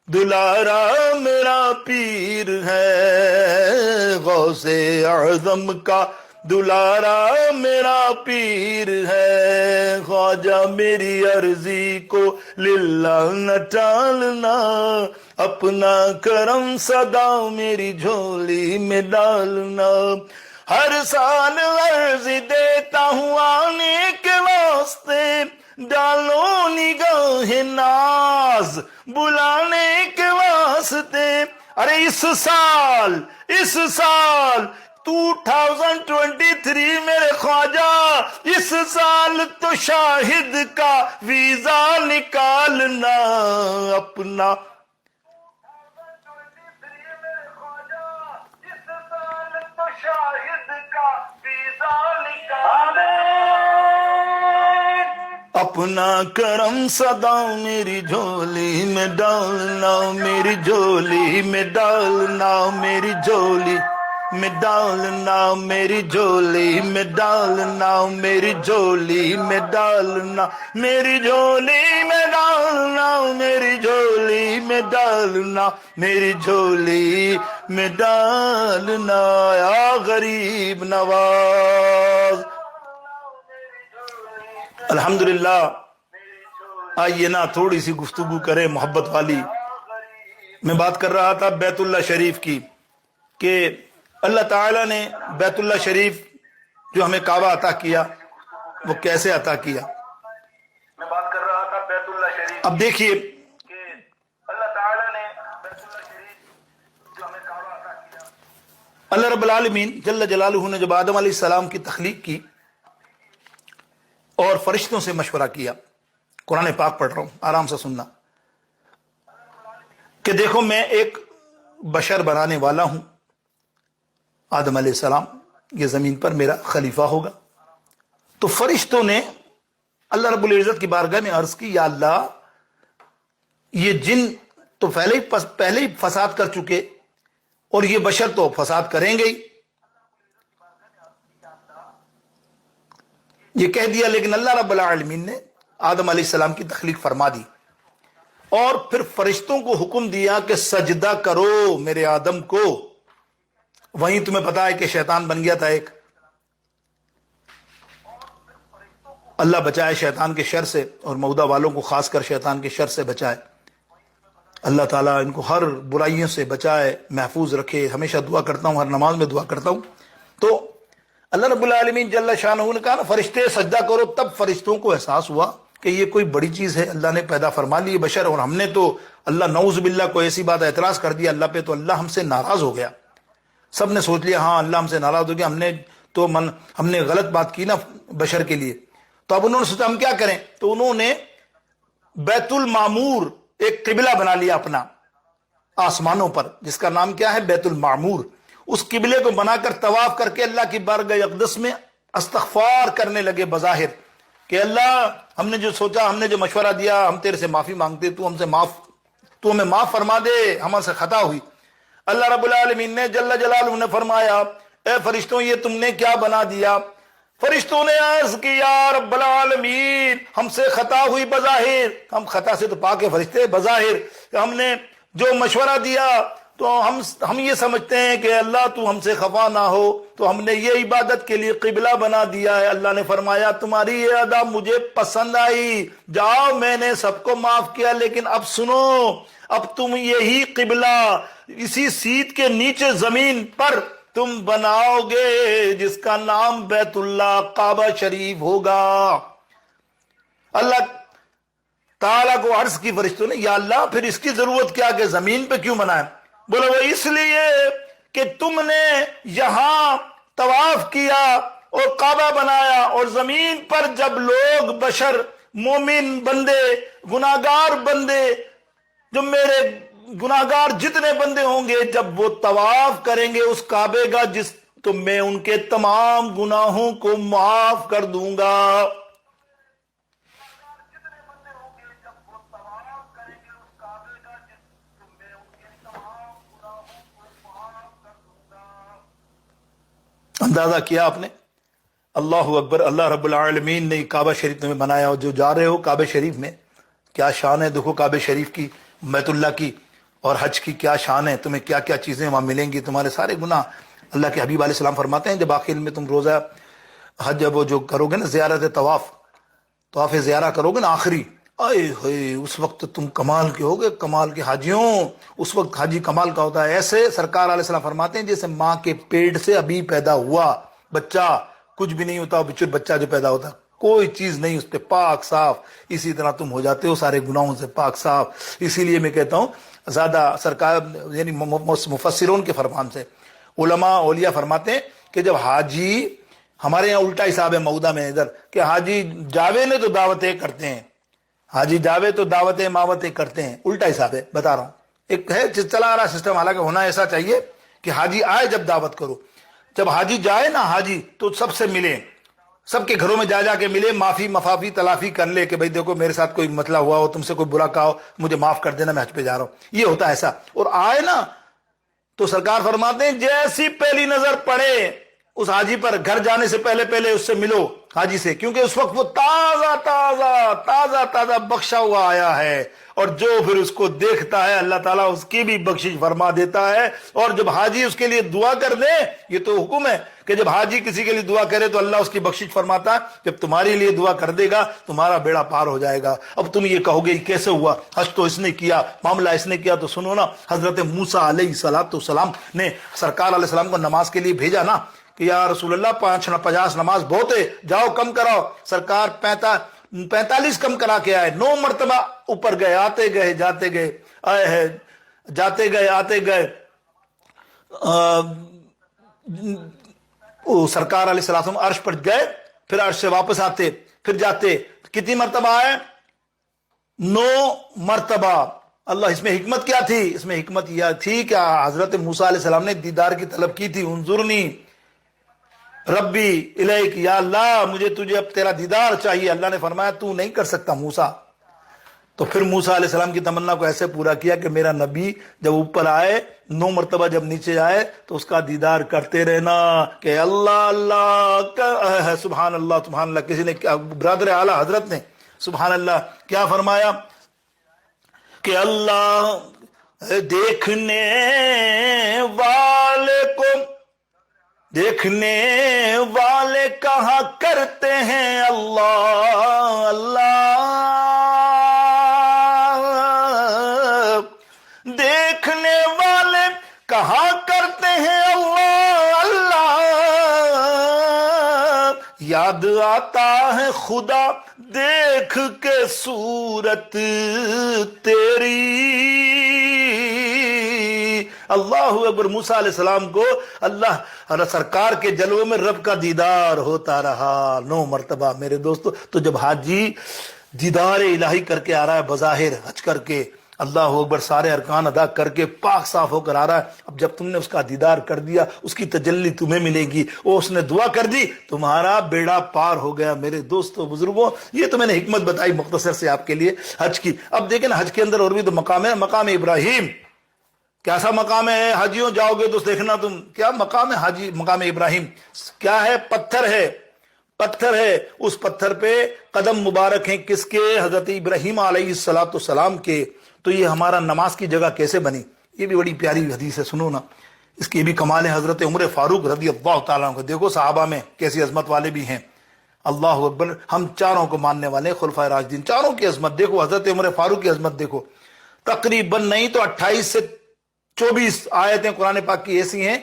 دلارا میرا پیر ہے، غوث اعظم کا دلارا میرا پیر ہے، خواجہ میری عرضی کو للہ نہ ٹالنا، اپنا کرم صدا میری جھولی میں ڈالنا، ہر سال عرض دیتا ہوں آنے کے واسطے، ڈالو نگاہ ناز بلانے کے واسطے، ارے اس سال 2023 میرے خواجہ، اس سال تو شاہد کا ویزا نکالنا اپنا، اپنا کرم صدا میری جھولی میں ڈالنا، میری جھولی میں ڈالنا، میری جھولی میں ڈالنا، میری جھولی میں ڈالنا، میری جھولی میں ڈالنا، میری جھولی میں ڈالنا، میری جھولی میں ڈالنا، میری جھولی میں ڈالنا، یا غریب نواز۔ الحمدللہ، آئیے نا تھوڑی سی گفتگو کریں محبت والی۔ میں بات کر رہا تھا بیت اللہ شریف کی، کہ اللہ تعالیٰ نے بیت اللہ شریف جو ہمیں کعبہ عطا کیا وہ کیسے عطا کیا۔ میں بات کر رہا تھا بیت اللہ شریف، اب دیکھیے کہ اللہ تعالیٰ نے بیت اللہ شریف جو ہمیں کعبہ عطا کیا، اللہ رب العالمین جل جلالہ نے جب آدم علیہ السلام کی تخلیق کی اور فرشتوں سے مشورہ کیا، قرآن پاک پڑھ رہا ہوں آرام سے سننا، کہ دیکھو میں ایک بشر بنانے والا ہوں، آدم علیہ السلام یہ زمین پر میرا خلیفہ ہوگا۔ تو فرشتوں نے اللہ رب العزت کی بارگاہ میں عرض کی، یا اللہ یہ جن تو پہلے ہی فساد کر چکے اور یہ بشر تو فساد کریں گے ہی، یہ کہہ دیا، لیکن اللہ رب العالمین نے آدم علیہ السلام کی تخلیق فرما دی، اور پھر فرشتوں کو حکم دیا کہ سجدہ کرو میرے آدم کو۔ وہیں تمہیں پتا ہے کہ شیطان بن گیا تھا ایک، اللہ بچائے شیطان کے شر سے، اور مودہ والوں کو خاص کر شیطان کے شر سے بچائے۔ اللہ تعالیٰ ان کو ہر برائیوں سے بچائے، محفوظ رکھے۔ ہمیشہ دعا کرتا ہوں، ہر نماز میں دعا کرتا ہوں۔ تو اللہ رب العالمین جل شانہ نے کہا نا فرشتے سجدہ کرو، تب فرشتوں کو احساس ہوا کہ یہ کوئی بڑی چیز ہے، اللہ نے پیدا فرما لی بشر، اور ہم نے تو اللہ نعوذ باللہ کوئی ایسی بات اعتراض کر دیا اللہ پہ تو اللہ ہم سے ناراض ہو گیا۔ سب نے سوچ لیا ہاں اللہ ہم سے ناراض ہو گیا، ہم نے غلط بات کی نا بشر کے لیے۔ تو اب انہوں نے سوچا ہم کیا کریں، تو انہوں نے بیت المعمور ایک قبلہ بنا لیا اپنا آسمانوں پر، جس کا نام کیا ہے؟ بیت المعمور۔ اس قبلے کو بنا کر طواف کر کے اللہ کی بارگاہ اقدس میں استغفار کرنے لگے بظاہر کہ اللہ ہم نے جو سوچا، ہم نے جو مشورہ دیا، ہم تیرے سے معافی مانگتے، تو ہمیں معاف فرما دے، ہم سے خطا ہوئی۔ اللہ رب العالمین نے جل جلالہ نے فرمایا اے فرشتوں یہ تم نے کیا بنا دیا؟ فرشتوں نے عرض کی یا رب العالمین ہم سے خطا ہوئی بظاہر، ہم خطا سے تو پاک فرشتے، بظاہر ہم نے جو مشورہ دیا تو ہم یہ سمجھتے ہیں کہ اللہ تو ہم سے خفا نہ ہو، تو ہم نے یہ عبادت کے لیے قبلہ بنا دیا ہے۔ اللہ نے فرمایا تمہاری یہ ادا مجھے پسند آئی، جاؤ میں نے سب کو معاف کیا، لیکن اب سنو، اب تم یہی قبلہ اسی سیٹ کے نیچے زمین پر تم بناؤ گے جس کا نام بیت اللہ کعبہ شریف ہوگا۔ اللہ تعالیٰ کو عرض کی فرشتوں نے یا اللہ پھر اس کی ضرورت کیا کہ زمین پہ کیوں بنائے؟ بولے وہ اس لیے کہ تم نے یہاں طواف کیا اور کعبہ بنایا، اور زمین پر جب لوگ بشر مومن بندے گناہگار بندے جو میرے گناہگار جتنے بندے ہوں گے جب وہ طواف کریں گے اس کعبے کا تو میں ان کے تمام گناہوں کو معاف کر دوں گا۔ اندازہ کیا آپ نے؟ اللہ اکبر، اللہ رب العالمین نے کعبہ شریف میں بنایا، اور جو جا رہے ہو کعبہ شریف میں کیا شان ہے، دیکھو کعبہ شریف کی، بیت اللہ کی اور حج کی کیا شان ہے، تمہیں کیا کیا چیزیں وہاں ملیں گی، تمہارے سارے گناہ۔ اللہ کے حبیب علیہ السلام فرماتے ہیں جب آخر میں تم روزہ حج وہ جو کرو گے نا، زیارت طواف زیارہ کرو گے نا آخری، آئے ہوئے اس وقت تم کمال کے ہوگے، کمال کے حاجیوں، اس وقت حاجی کمال کا ہوتا ہے۔ ایسے سرکار علیہ السلام فرماتے ہیں جیسے ماں کے پیٹ سے ابھی پیدا ہوا بچہ، کچھ بھی نہیں ہوتا، بچہ جو پیدا ہوتا کوئی چیز نہیں اس پہ، پاک صاف، اسی طرح تم ہو جاتے ہو سارے گناہوں سے پاک صاف۔ اسی لیے میں کہتا ہوں زیادہ سرکار یعنی مفسرون کے فرمان سے علماء اولیاء فرماتے ہیں کہ جب حاجی، ہمارے یہاں الٹا حساب ہے مودہ میں ادھر کہ حاجی جاوے نے تو دعوتیں کرتے ہیں، حاجی جاوے تو دعوتیں ماوتیں کرتے ہیں، الٹا حساب ہے بتا رہا ہوں۔ ایک ہے چلا آ رہا سسٹم، حالانکہ ہونا ایسا چاہیے کہ حاجی آئے جب دعوت کرو، جب حاجی جائے نا حاجی تو سب سے ملے، سب کے گھروں میں جا کے ملے، معافی مفافی تلافی کر لے کہ بھئی دیکھو میرے ساتھ کوئی مسئلہ ہوا ہو، تم سے کوئی برا کہا ہو، مجھے معاف کر دینا، میں حج پہ جا رہا ہوں، یہ ہوتا ہے ایسا۔ اور آئے نا تو سرکار فرماتے ہیں جیسی پہلی نظر پڑے اس حاجی پر، گھر جانے سے پہلے اس سے ملو حاجی سے، کیونکہ اس وقت وہ تازہ بخشا ہوا آیا ہے، اور جو پھر اس کو دیکھتا ہے اللہ تعالیٰ اس کی بھی بخشش فرما دیتا ہے۔ اور جب حاجی اس کے لیے دعا کر دے، یہ تو حکم ہے کہ جب حاجی کسی کے لیے دعا کرے تو اللہ اس کی بخشش فرماتا ہے، جب تمہارے لیے دعا کر دے گا تمہارا بیڑا پار ہو جائے گا۔ اب تم یہ کہو گے کیسے ہوا، حج تو اس نے کیا، معاملہ اس نے کیا، تو سنو نا، حضرت موسیٰ علیہ السلام نے سرکار علیہ السلام کو نماز کے لیے بھیجا نا کہ یا رسول اللہ 50 نماز بہت ہے، جاؤ کم کراؤ۔ سرکار 45 کم کرا کے آئے، 9 مرتبہ اوپر گئے، آتے گئے جاتے گئے، آئے ہے جاتے گئے آتے گئے۔ سرکار علیہ السلام عرش پر گئے، پھر عرش سے واپس آتے، پھر جاتے، کتنی مرتبہ آئے؟ 9 مرتبہ۔ اللہ اس میں حکمت کیا تھی؟ اس میں حکمت یہ تھی کہ حضرت موسیٰ علیہ السلام نے دیدار کی طلب کی تھی، انظرنی ربی الیک، یا اللہ مجھے تجھے اب تیرا دیدار چاہیے۔ اللہ نے فرمایا تو نہیں کر سکتا موسیٰ۔ تو پھر موسیٰ علیہ السلام کی تمنا کو ایسے پورا کیا کہ میرا نبی جب اوپر آئے 9 مرتبہ جب نیچے آئے تو اس کا دیدار کرتے رہنا کہ اللہ اللہ سبحان اللہ سبحان اللہ۔ کسی نے برادر اعلیٰ حضرت نے سبحان اللہ کیا فرمایا کہ اللہ دیکھنے والے کو دیکھنے والے کہا کرتے ہیں اللہ اللہ، دیکھنے والے کہا کرتے ہیں اللہ اللہ، یاد آتا ہے خدا دیکھ کے صورت تیری۔ اللہ اکبر۔ موسیٰ علیہ السلام کو اللہ سرکار کے جلوے میں رب کا دیدار ہوتا رہا 9 مرتبہ میرے دوستو۔ تو جب حاجی دیدار الہی کر کے آ رہا ہے، بظاہر حج کر کے، اللہ اکبر، سارے ارکان ادا کر کے پاک صاف ہو کر آ رہا ہے، اب جب تم نے اس کا دیدار کر دیا، اس کی تجلی تمہیں ملے گی، وہ اس نے دعا کر دی، تمہارا بیڑا پار ہو گیا میرے دوستو بزرگوں۔ یہ تو میں نے حکمت بتائی مختصر سے آپ کے لیے حج کی۔ اب دیکھیں نا، حج کے اندر اور بھی تو مقام ہے، مقام ابراہیم۔ کیسا مقام ہے؟ حاجیوں جاؤ گے تو دیکھنا تم کیا مقام ہے حاجی، مقام ابراہیم کیا ہے؟ پتھر ہے، پتھر ہے، اس پتھر پہ قدم مبارک ہیں کس کے؟ حضرت ابراہیم علیہ السلام کے۔ تو یہ ہمارا نماز کی جگہ کیسے بنی؟ یہ بھی بڑی پیاری حدیث ہے، سنو نا، اس کی بھی کمال ہے۔ حضرت عمر فاروق رضی اللہ تعالیٰ عنہ کو دیکھو، صحابہ میں کیسی عظمت والے بھی ہیں، اللہ اکبر۔ ہم چاروں کو ماننے والے خلفائے راشدین، چاروں کی عظمت دیکھو، حضرت عمر فاروق کی عظمت دیکھو۔ تقریباً نہیں تو 28 سے 24 آیتیں قرآن پاک کی ایسی ہیں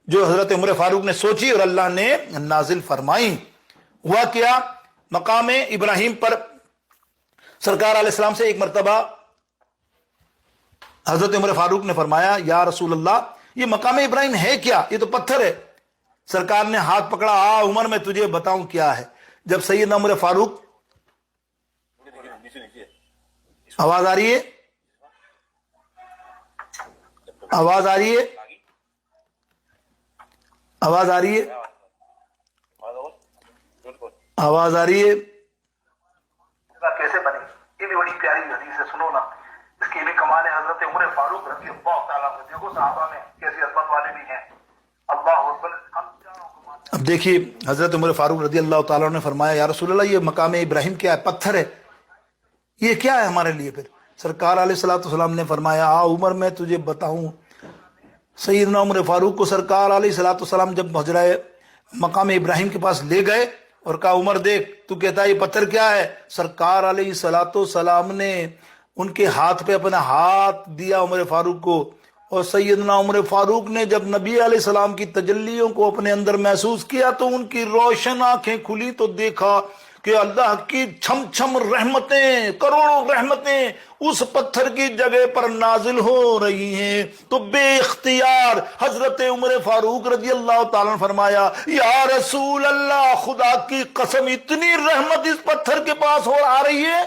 جو حضرت عمر فاروق نے سوچی اور اللہ نے نازل فرمائی۔ ہوا کیا؟ مقام ابراہیم پر سرکار علیہ السلام سے ایک مرتبہ حضرت عمر فاروق نے فرمایا، یا رسول اللہ، یہ مقام ابراہیم ہے کیا؟ یہ تو پتھر ہے۔ سرکار نے ہاتھ پکڑا، عمر میں تجھے بتاؤں کیا ہے۔ جب سیدنا عمر فاروق، آواز آ رہی ہے؟ آواز آ رہی ہے؟ آواز آ رہی ہے؟ آواز آ رہی ہے؟ کیسے بنی؟ یہ بھی بڑی پیاری حدیث ہے، سنو نا، اس کی بھی کمال ہے۔ حضرت عمر فاروق رضی اللہ تعالیٰ عنہ، دیکھو صحابہ میں کیسی عظمت والے بھی ہیں، اللہ اکبر۔ اب دیکھیے، حضرت عمر فاروق رضی اللہ تعالیٰ عنہ نے فرمایا، یا رسول اللہ، یہ مقام ابراہیم کیا ہے؟ پتھر ہے، یہ کیا ہے ہمارے لیے؟ پھر سرکار علیہ السلام نے فرمایا، عمر میں تجھے بتاؤں۔ سیدنا عمر فاروق کو سرکار علیہ السلام جب حجرہ مقام ابراہیم کے پاس لے گئے اور کہا، عمر دیکھ، تو کہتا ہے یہ پتھر کیا ہے؟ سرکار علیہ السلام نے ان کے ہاتھ پہ اپنا ہاتھ دیا عمر فاروق کو، اور سیدنا عمر فاروق نے جب نبی علیہ السلام کی تجلیوں کو اپنے اندر محسوس کیا تو ان کی روشن آنکھیں کھلی تو دیکھا کہ اللہ کی چھم چھم رحمتیں، کروڑوں رحمتیں اس پتھر کی جگہ پر نازل ہو رہی ہیں۔ تو بے اختیار حضرت عمر فاروق رضی اللہ تعالیٰ نے فرمایا، یا رسول اللہ، خدا کی قسم اتنی رحمت اس پتھر کے پاس ہو آ رہی ہے،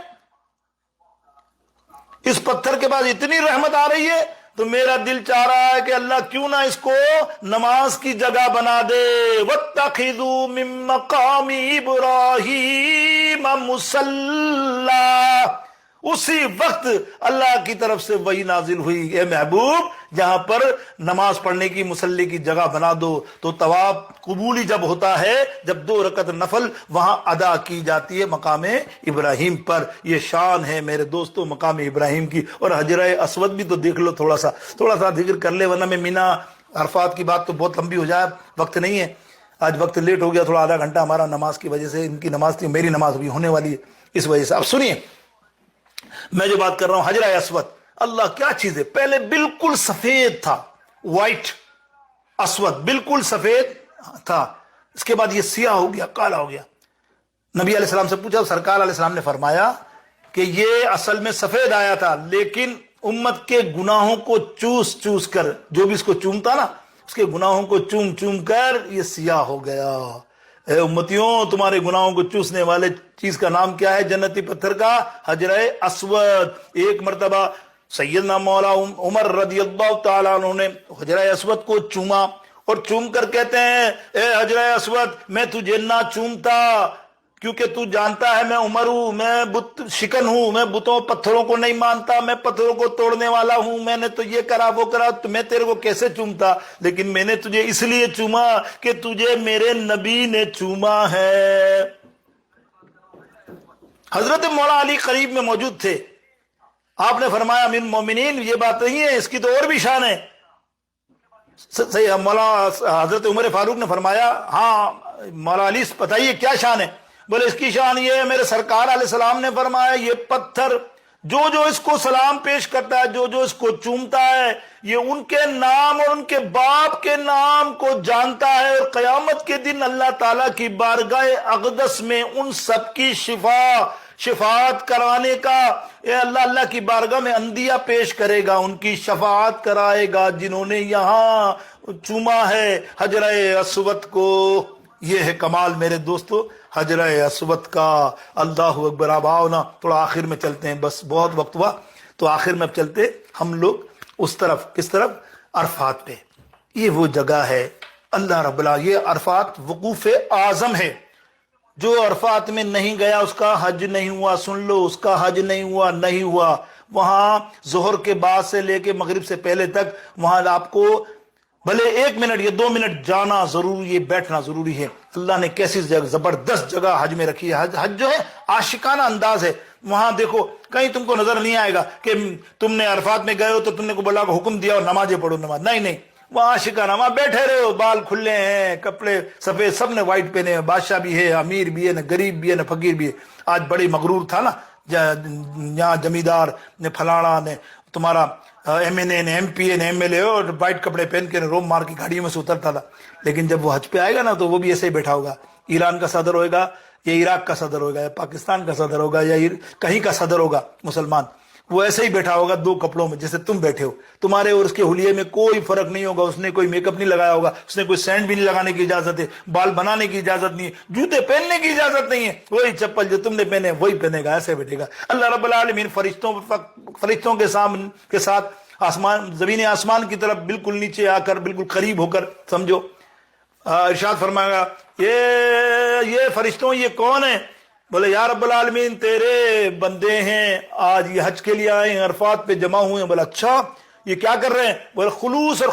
اس پتھر کے پاس اتنی رحمت آ رہی ہے، تو میرا دل چاہ رہا ہے کہ اللہ کیوں نہ اس کو نماز کی جگہ بنا دے۔ وَاتَّخِذُوا مِن مَّقَامِ إِبْرَاهِيمَ مُصَلًّى۔ اسی وقت اللہ کی طرف سے وحی نازل ہوئی، اے محبوب، جہاں پر نماز پڑھنے کی مصلی کی جگہ بنا دو۔ تو طواف قبولی جب ہوتا ہے، جب 2 رکعت نفل وہاں ادا کی جاتی ہے مقام ابراہیم پر۔ یہ شان ہے میرے دوستو مقام ابراہیم کی۔ اور حجرہ اسود بھی تو دیکھ لو، تھوڑا سا ذکر کر لے، ورنہ میں مینا عرفات کی بات تو بہت لمبی ہو جائے، وقت نہیں ہے، آج وقت لیٹ ہو گیا تھوڑا، آدھا گھنٹہ ہمارا نماز کی وجہ سے، ان کی نماز تھی، میری نماز بھی ہونے والی ہے اس وجہ سے۔ اب سنیے، میں جو بات کر رہا ہوں حجرہ اسود، اللہ کیا چیز ہے! پہلے بالکل سفید تھا، وائٹ، اسود بالکل سفید تھا، اس کے بعد یہ سیاہ ہو گیا، کالا ہو گیا۔ نبی علیہ السلام سے پوچھا، سرکار علیہ السلام نے فرمایا کہ یہ اصل میں سفید آیا تھا، لیکن امت کے گناہوں کو چوس کر، جو بھی اس کو چومتا نا، اس کے گناہوں کو چوم کر یہ سیاہ ہو گیا۔ اے امتیوں، تمہارے گناہوں کو چوسنے والے چیز کا نام کیا ہے؟ جنتی پتھر کا حجرہ اسود۔ ایک مرتبہ سیدنا مولا عمر رضی اللہ تعالیٰ عنہ نے حجرہ اسود کو چوما، اور چوم کر کہتے ہیں، اے حجرہ اسود، میں تجھے نہ چومتا، کیونکہ تو جانتا ہے میں عمر ہوں، میں بت شکن ہوں، میں بتوں پتھروں کو نہیں مانتا، میں پتھروں کو توڑنے والا ہوں، میں نے تو یہ کرا وہ کرا، تو میں تیرے کو کیسے چومتا؟ لیکن میں نے تجھے اس لیے چوما کہ تجھے میرے نبی نے چوما ہے۔ حضرت مولا علی قریب میں موجود تھے، آپ نے فرمایا، من مومنین، یہ بات نہیں ہے، اس کی تو اور بھی شان ہے۔ صحیح مولا حضرت عمر فاروق نے فرمایا ہاں مولا علی بتائیے کیا شان ہے؟ بولے اس کی شان یہ ہے میرے سرکار علیہ السلام نے فرمایا یہ پتھر جو جو اس کو سلام پیش کرتا ہے، جو جو اس کو چومتا ہے، یہ ان کے نام اور ان کے باپ کے نام کو جانتا ہے، اور قیامت کے دن اللہ تعالیٰ کی بارگاہ اقدس میں ان سب کی شفاعت کرانے کا اے اللہ کی بارگاہ میں اندیہ پیش کرے گا، ان کی شفاعت کرائے گا جنہوں نے یہاں چوما ہے حجرہ اسود کو۔ یہ ہے کمال میرے دوستو حجرہ اسود کا۔ اللہ اکبر۔ اب آؤ نا تھوڑا آخر میں چلتے ہیں، بس بہت وقت ہوا تو آخر میں اب چلتے ہم لوگ اس طرف، کس طرف؟ عرفات پہ۔ یہ وہ جگہ ہے اللہ رب العالمین، یہ عرفات وقوف اعظم ہے۔ جو عرفات میں نہیں گیا اس کا حج نہیں ہوا، سن لو، اس کا حج نہیں ہوا، نہیں ہوا۔ وہاں ظہر کے بعد سے لے کے مغرب سے پہلے تک وہاں آپ کو بھلے 1 منٹ یا 2 منٹ جانا ضروری ہے، بیٹھنا ضروری ہے۔ اللہ نے کیسی زبردست جگہ حج میں رکھی ہے۔ حج جو ہے عاشقانہ انداز ہے۔ وہاں دیکھو کہیں تم کو نظر نہیں آئے گا کہ تم نے عرفات میں گئے ہو تو تم نے کو بلا کو حکم دیا اور نمازیں پڑھو، نماز نہیں، وہاں عاشقانہ، وہاں بیٹھے رہے ہو، بال کھلے ہیں، کپڑے سفید، سب نے وائٹ پہنے ہیں، بادشاہ بھی ہے، امیر بھی ہے، نہ غریب بھی ہے، نہ فقیر بھی ہے۔ آج بڑی مغرور تھا نا یہاں جمیندار نے، فلانا نے، تمہارا ایم این اے نے، ایم پی اے نے، ایم ایل اے اور وائٹ کپڑے پہن کے روم مار کی گاڑیوں میں سے اترتا تھا، لیکن جب وہ حج پہ آئے گا نا تو وہ بھی ایسے ہی بیٹھا ہوگا۔ ایران کا صدر ہوئے گا یا عراق کا صدر ہوگا یا پاکستان کا صدر ہوگا یا کہیں کا صدر ہوگا مسلمان، وہ ایسے ہی بیٹھا ہوگا 2 کپڑوں میں جیسے تم بیٹھے ہو۔ تمہارے اور اس کے حلیے میں کوئی فرق نہیں ہوگا، اس نے کوئی میک اپ نہیں لگایا ہوگا، اس نے کوئی سینڈ بھی نہیں لگانے کی اجازت ہے، بال بنانے کی اجازت نہیں ہے، جوتے پہننے کی اجازت نہیں ہے، وہی چپل جو تم نے پہنے وہی پہنے گا، ایسے بیٹھے گا۔ اللہ رب العالمین فرشتوں کے ساتھ آسمان، زمین آسمان کی طرف بالکل نیچے آ کر، بالکل قریب ہو کر، سمجھو ارشاد فرمائے گا یہ فرشتوں یہ کون ہیں؟ بولے یا رب العالمین تیرے بندے ہیں، آج یہ حج کے لیے آئے ہیں، عرفات پہ جمع ہوئے ہیں۔ بولا اچھا یہ کیا کر رہے ہیں؟ بولے خلوص اور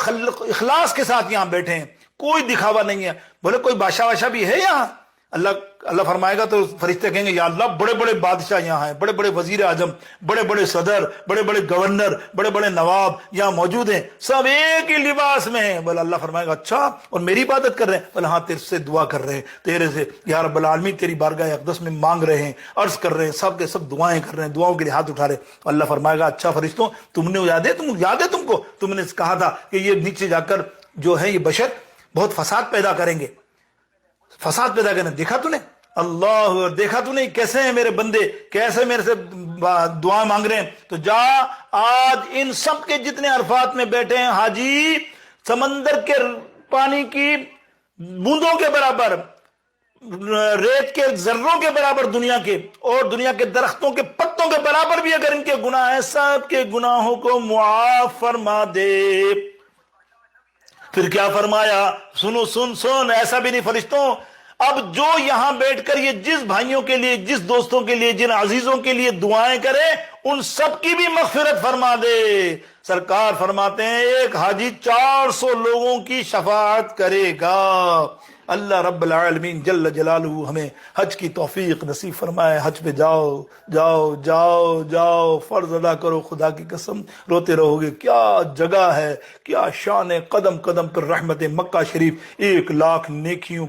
اخلاص کے ساتھ یہاں بیٹھے ہیں، کوئی دکھاوا نہیں ہے۔ بولے کوئی بادشاہ واشا بھی ہے یہاں؟ اللہ فرمائے گا تو فرشتے کہیں گے یا اللہ بڑے بڑے بادشاہ یہاں ہیں، بڑے بڑے وزیر اعظم، بڑے بڑے صدر، بڑے بڑے گورنر، بڑے بڑے نواب یہاں موجود ہیں، سب ایک ہی لباس میں ہیں۔ بولا اللہ فرمائے گا اچھا اور میری عبادت کر رہے ہیں؟ بولا ہاں تیرے سے دعا کر رہے ہیں، تیرے سے یا رب العالمین تیری بارگاہ اقدس میں مانگ رہے ہیں، عرض کر رہے ہیں، سب کے سب دعائیں کر رہے ہیں، دعاؤں کے لیے ہاتھ اٹھا رہے ہیں۔ اللہ فرمائے گا اچھا فرشتوں تم نے یاد ہے تم کو تم نے کہا تھا کہ یہ نیچے جا کر جو ہے یہ بشر بہت فساد پیدا کریں گے، فساد پیدا کریں، دیکھا تو نے؟ اللہ دیکھا تو نہیں کیسے ہیں میرے بندے، کیسے میرے سے دعا مانگ رہے ہیں؟ تو جا آج ان سب کے جتنے عرفات میں بیٹھے ہیں حاجی، سمندر کے پانی کی بوندوں کے برابر، ریت کے ذروں کے برابر دنیا کے، اور دنیا کے درختوں کے پتوں کے برابر بھی اگر ان کے گناہ ہیں، سب کے گناہوں کو معاف فرما دے۔ پھر کیا فرمایا؟ سنو سن ایسا بھی نہیں فرشتوں، اب جو یہاں بیٹھ کر یہ جس بھائیوں کے لیے، جس دوستوں کے لیے، جن عزیزوں کے لیے دعائیں کرے ان سب کی بھی مغفرت فرما دے۔ سرکار فرماتے ہیں ایک حاجی 400 لوگوں کی شفاعت کرے گا۔ اللہ رب العالمین جل جلالہ ہمیں حج کی توفیق نصیب فرمائے۔ حج پہ جاؤ جاؤ جاؤ جاؤ، فرض ادا کرو، خدا کی قسم روتے رہو گے۔ کیا جگہ ہے، کیا شان ہے، قدم قدم پر رحمت مکہ شریف، 1 لاکھ نیکیوں